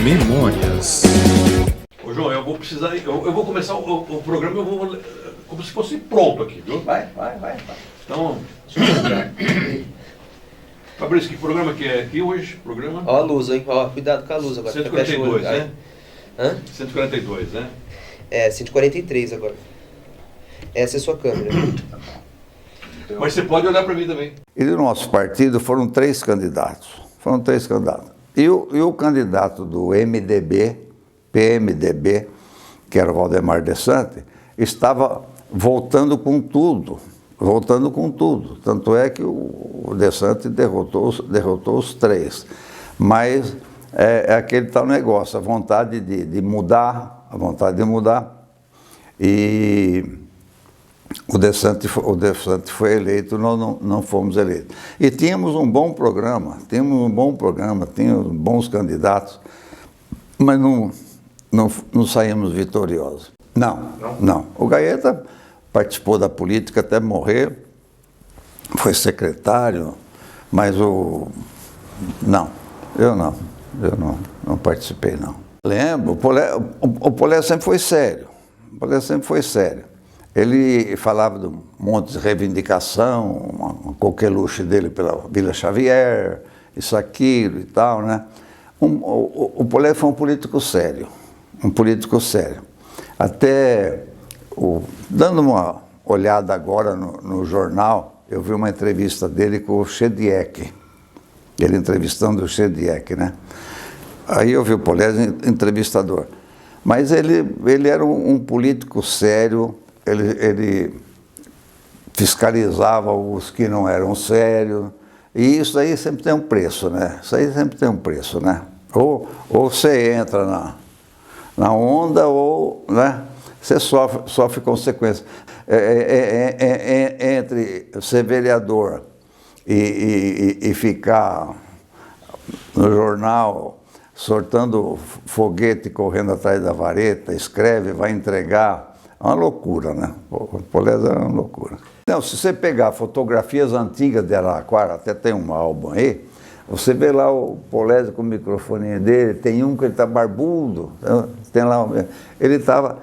Memórias. Ô João, eu vou precisar, eu vou começar o programa, eu vou como se fosse pronto aqui, viu? Vai. Então, Fabrício, que programa que é aqui hoje? Programa? Ó a luz, hein? Ó, cuidado com a luz agora. 142, né? Hã? 142, né? É, 143 agora. Essa é a sua câmera. Mas você pode olhar para mim também. E do nosso partido foram três candidatos. E o candidato do MDB, PMDB, que era o Valdemar De Santis, estava voltando com tudo. Tanto é que o De Santis derrotou os três. Mas é aquele tal negócio, a vontade de mudar. E o De Santis foi eleito, nós não fomos eleitos. E tínhamos um bom programa, tínhamos bons candidatos, mas não saímos vitoriosos. Não. O Gaeta participou da política até morrer, foi secretário, mas eu não participei, não. Lembro, o Polé sempre foi sério. Ele falava de um monte de reivindicação, uma coqueluche dele pela Vila Xavier, isso, aquilo e tal, né? O Polé foi um político sério. Até, dando uma olhada agora no jornal, eu vi uma entrevista dele com o Chediek. Ele entrevistando o Chediek, né? Aí eu vi o Polé entrevistador. Mas ele era um político sério, ele fiscalizava os que não eram sérios, e isso aí sempre tem um preço, né? Ou você entra na onda, ou, né, você sofre consequências. Entre ser vereador e ficar no jornal sortando foguete, correndo atrás da vareta, escreve, vai entregar. É uma loucura, né? O Polésio era uma loucura. Não, se você pegar fotografias antigas de Araraquara, até tem um álbum aí, você vê lá o Polésio com o microfone dele, tem um que ele está barbudo, tem lá, ele estava,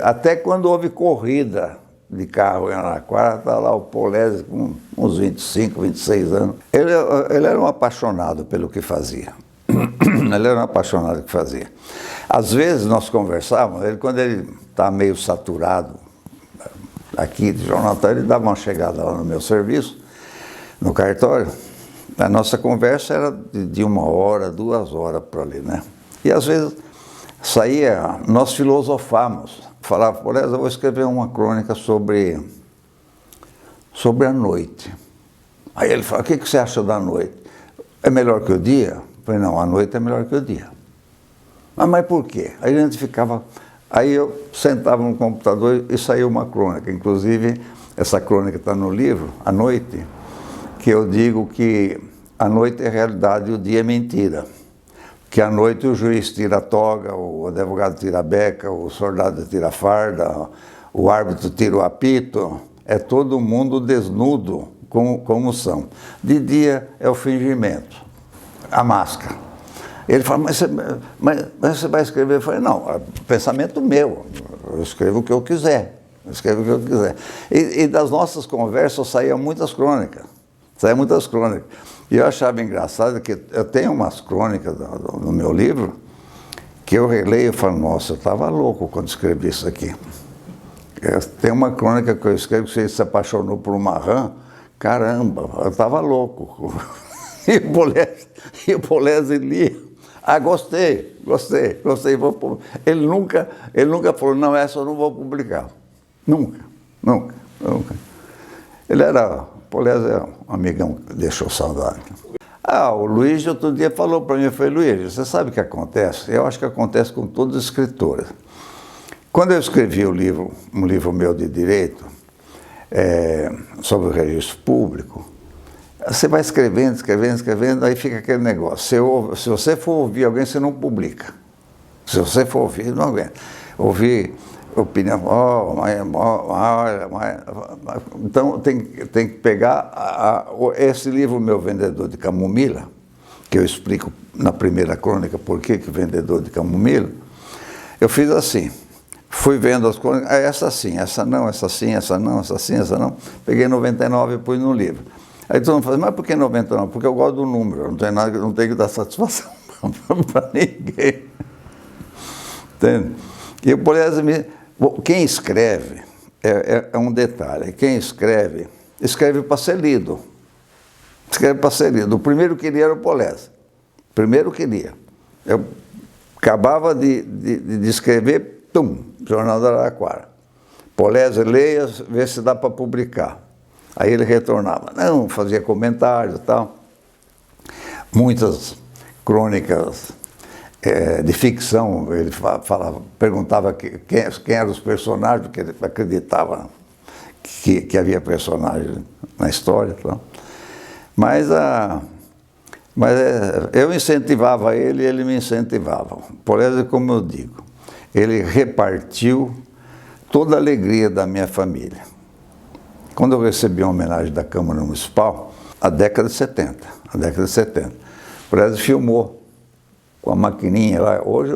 até quando houve corrida de carro em Araraquara, está lá o Polésio com uns 25, 26 anos. Ele era um apaixonado pelo que fazia. Às vezes nós conversávamos, quando ele está meio saturado aqui de jornal, ele dava uma chegada lá no meu serviço, no cartório. A nossa conversa era de 1 hora, 2 horas por ali, né? E às vezes saía, nós filosofávamos, falava, por exemplo, eu vou escrever uma crônica sobre a noite. Aí ele fala, o que você acha da noite? É melhor que o dia? Eu falei, não, a noite é melhor que o dia. Mas por quê? Aí a gente ficava, aí eu sentava no computador e saía uma crônica. Inclusive, essa crônica está no livro, A Noite, que eu digo que a noite é realidade e o dia é mentira. Que à noite o juiz tira a toga, o advogado tira a beca, o soldado tira a farda, o árbitro tira o apito, é todo mundo desnudo, como são. De dia é o fingimento, a máscara. Ele fala, mas você vai escrever? Eu falei, não, é pensamento meu, eu escrevo o que eu quiser. E das nossas conversas saíam muitas crônicas. E eu achava engraçado que eu tenho umas crônicas no meu livro que eu releio e falo, nossa, eu estava louco quando escrevi isso aqui. Tem uma crônica que eu escrevo que você se apaixonou por uma rã, caramba, eu estava louco. E o Polésio lia. Ah, gostei. Ele nunca falou, não, essa eu não vou publicar. Nunca. O Polésio é um amigão que deixou saudade. O Luiz outro dia falou para mim, eu falei, Luiz, você sabe o que acontece? Eu acho que acontece com todos os escritores. Quando eu escrevi um livro meu de direito, sobre o registro público, você vai escrevendo, aí fica aquele negócio. Se você for ouvir alguém, você não publica. Se você for ouvir, não aguenta. Ouvir opinião, então tem que pegar esse livro meu, Vendedor de Camomila, que eu explico na primeira crônica por que vendedor de camomila, eu fiz assim, fui vendo as crônicas, essa sim, essa não, essa sim, essa não, essa sim, essa não, peguei 99 e pus no livro. Aí todo mundo fala, mas por que 99? Porque eu gosto do número, não tem nada, não tenho que dar satisfação para ninguém. Entende? E o Polese, quem escreve, é um detalhe, quem escreve para ser lido. Escreve para ser lido. O primeiro que lia era o Polese. O primeiro que lia. Eu acabava de escrever, Jornal do Araraquara. Polese, leia, vê se dá para publicar. Aí ele retornava. Não, fazia comentários e tal. Muitas crônicas de ficção, ele perguntava quem eram os personagens, porque ele acreditava que havia personagens na história. Tal. Mas eu incentivava ele e ele me incentivava. Por exemplo, como eu digo, ele repartiu toda a alegria da minha família. Quando eu recebi uma homenagem da Câmara Municipal, a década de 70, por exemplo, filmou com a maquininha lá. Hoje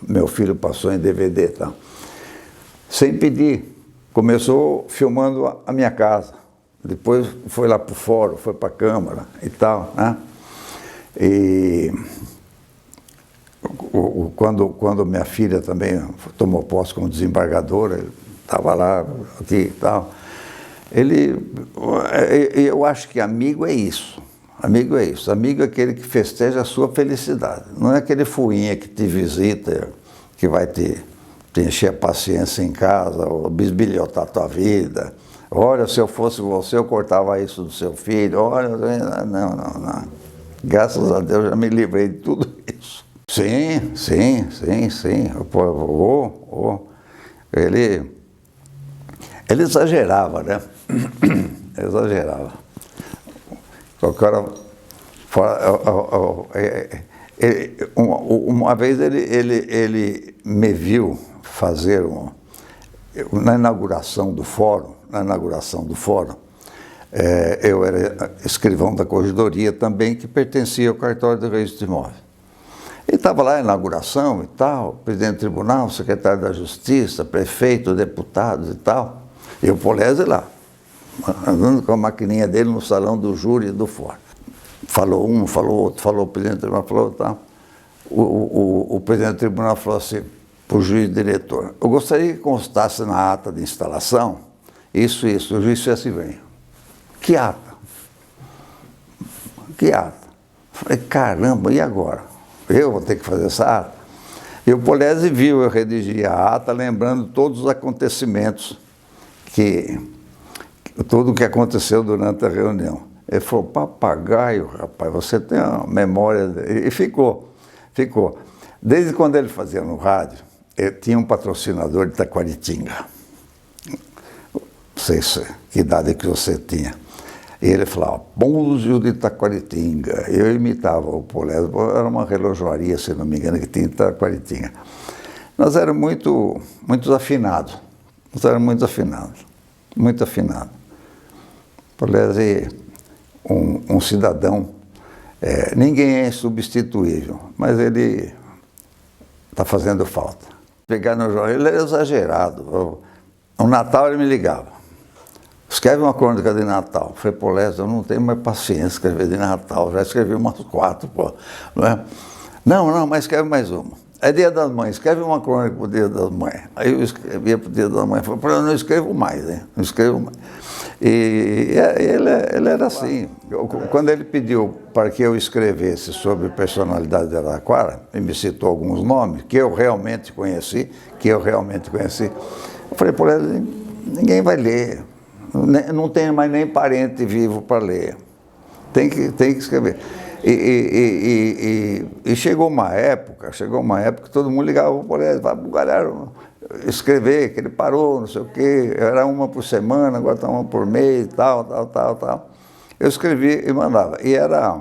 meu filho passou em DVD, tá? Sem pedir. Começou filmando a minha casa. Depois foi lá para o fórum, foi para a Câmara e tal, né? E quando minha filha também tomou posse como desembargadora, ele estava lá, aqui e tal. Eu acho que amigo é isso. Amigo é isso. Amigo é aquele que festeja a sua felicidade. Não é aquele fuinha que te visita, que vai te encher a paciência em casa, ou bisbilhotar a tua vida. Olha, se eu fosse você, eu cortava isso do seu filho. Olha, não. Graças a Deus já me livrei de tudo isso. Sim. Ele exagerava, né? Exagerava. Uma vez ele me viu fazer na inauguração do fórum, eu era escrivão da corregedoria também, que pertencia ao cartório do Registro de Imóveis. Ele estava lá na inauguração e tal, presidente do tribunal, secretário da Justiça, prefeito, deputados e tal, e o Polese lá, andando com a maquininha dele no salão do júri do fórum. Falou um, falou outro, falou o presidente do tribunal, falou outro, tal. O presidente do tribunal falou assim para o juiz diretor: eu gostaria que constasse na ata de instalação isso. O juiz fez assim: vem. Que ata? Falei, caramba, e agora? Eu vou ter que fazer essa ata? E o Polese viu eu redigir a ata, lembrando todos os acontecimentos, tudo o que aconteceu durante a reunião. Ele falou: papagaio, rapaz, você tem uma memória... E ficou. Desde quando ele fazia no rádio, ele tinha um patrocinador de Taquaritinga. Não sei que idade que você tinha. E ele falava: Búzio de Taquaritinga. Eu imitava o Polese, era uma relojoaria, se não me engano, que tinha em Taquaritinga. Nós éramos muito afinados. Muito afinados. Polese, um cidadão, ninguém é insubstituível, mas ele está fazendo falta. Pegar no jornal, ele era exagerado. No Natal ele me ligava: escreve uma crônica de Natal. Eu falei: Polese, eu não tenho mais paciência de escrever de Natal, já escrevi umas 4, pô. Não é? Não, mas escreve mais uma. É Dia das Mães, escreve uma crônica para o Dia das Mães. Aí eu escrevia para o Dia das Mães, falei: eu não escrevo mais, né? Não escrevo mais. E ele era assim. Quando ele pediu para que eu escrevesse sobre personalidade de Araraquara, e me citou alguns nomes que eu realmente conheci, eu falei: Polese, ninguém vai ler. Não tem mais nem parente vivo para ler. Tem que escrever. E chegou uma época que todo mundo ligava para o Polese, vai para o galera escrever, que ele parou, não sei o quê, era uma por semana, agora está uma por mês, tal. Eu escrevi e mandava. E era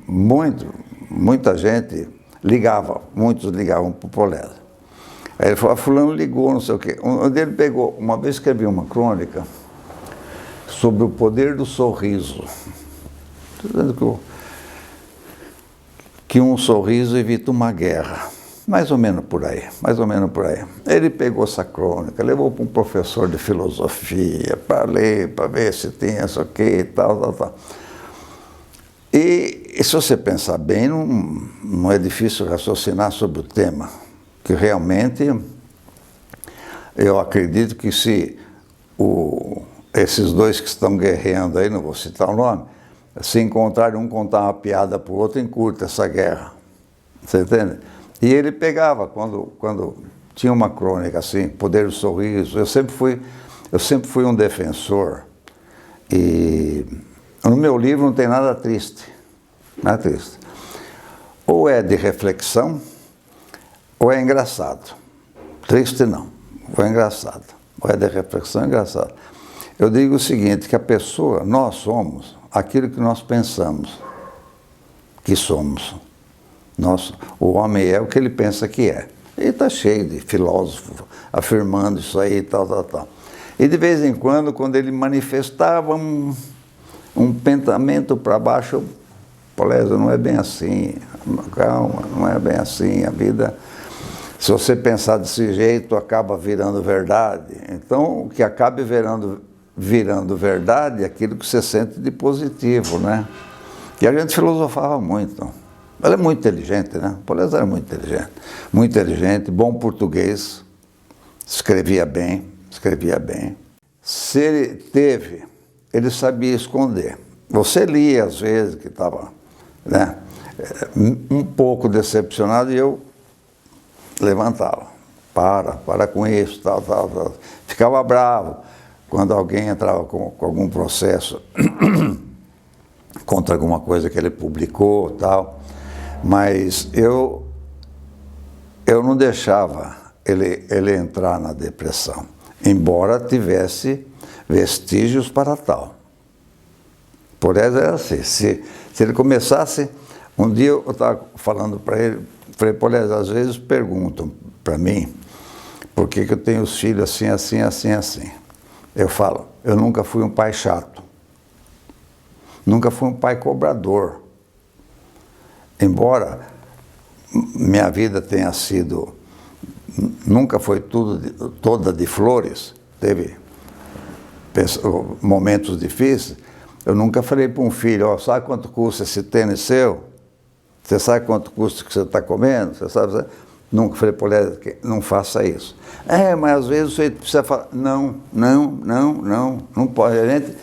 muita gente ligava, muitos ligavam para o Polese. Aí ele falou: fulano ligou, não sei o quê. Onde ele pegou, uma vez escrevi uma crônica sobre o poder do sorriso. que um sorriso evita uma guerra. Mais ou menos por aí, mais ou menos por aí. Ele pegou essa crônica, levou para um professor de filosofia, para ler, para ver se tinha isso aqui e tal. E se você pensar bem, não é difícil raciocinar sobre o tema, que realmente eu acredito que se esses dois que estão guerreando aí, não vou citar o nome, se encontrarem um contar uma piada para o outro, encurta essa guerra. Você entende? E ele pegava, quando tinha uma crônica assim, Poder do Sorriso, eu sempre fui um defensor. E no meu livro não tem nada triste. Nada triste. Ou é de reflexão, ou é engraçado. Triste não, ou é engraçado. Ou é de reflexão, é engraçado. Eu digo o seguinte, que a pessoa, nós somos aquilo que nós pensamos que somos. O homem é o que ele pensa que é. E está cheio de filósofos afirmando isso aí, tal. E de vez em quando ele manifestava um pensamento para baixo, Polésio, não é bem assim, calma, não é bem assim, a vida, se você pensar desse jeito, acaba virando verdade. Então, o que acaba virando verdade é aquilo que você sente de positivo, né? E a gente filosofava muito. Ela é muito inteligente, né? Polésio era muito inteligente, bom português, escrevia bem. Se ele teve, ele sabia esconder. Você lia às vezes que estava, né, um pouco decepcionado e eu levantava. Para com isso, tal. Ficava bravo quando alguém entrava com algum processo contra alguma coisa que ele publicou, tal. Mas eu não deixava ele entrar na depressão, embora tivesse vestígios para tal. Por isso era assim, se ele começasse, um dia eu estava falando para ele, falei, Polésio, às vezes perguntam para mim por que eu tenho os filhos assim. Eu falo, eu nunca fui um pai chato, nunca fui um pai cobrador. Embora minha vida tenha sido, nunca foi toda de flores, teve momentos difíceis, eu nunca falei para um filho, ó, sabe quanto custa esse tênis seu? Você sabe quanto custa que você está comendo? Você sabe? Nunca falei para ele, não faça isso. Mas às vezes você precisa falar, não pode. A gente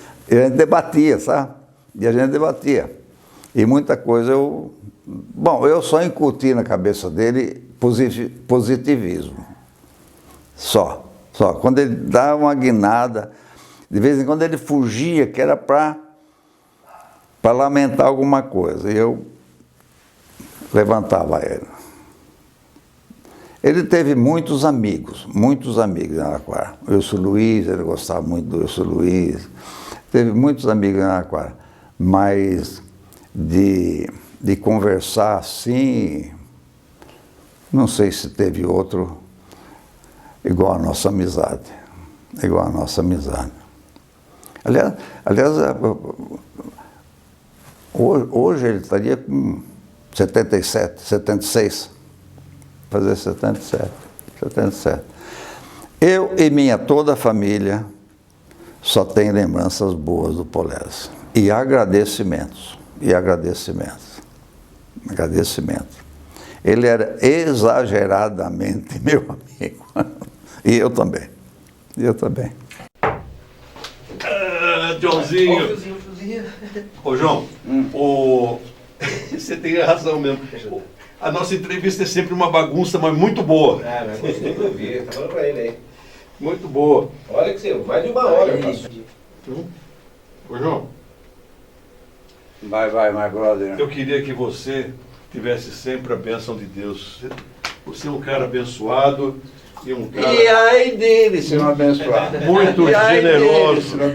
debatia, sabe? E a gente debatia. E muita coisa eu só incuti na cabeça dele positivismo. Só. Quando ele dava uma guinada, de vez em quando ele fugia, que era para lamentar alguma coisa. E eu levantava ele. Ele teve muitos amigos em Araraquara. O Wilson Luiz, ele gostava muito do Wilson Luiz. Teve muitos amigos em Araraquara. Mas de conversar assim, não sei se teve outro igual a nossa amizade. Aliás, hoje ele estaria com 77, 76. Fazer 77. Eu e toda a família só tem lembranças boas do Polésio. E agradecimentos. Ele era exageradamente meu amigo. E eu também. Joãozinho. Ô, João, você tem razão mesmo. A nossa entrevista é sempre uma bagunça, mas muito boa. Mas gostei de ouvir, tá falando pra ele aí. Muito boa. Olha que você, mais de uma hora. Ô, João. Vai, my brother. Eu queria que você tivesse sempre a bênção de Deus. Você é um cara abençoado e um cara... E aí dele, se não abençoar. Muito generoso.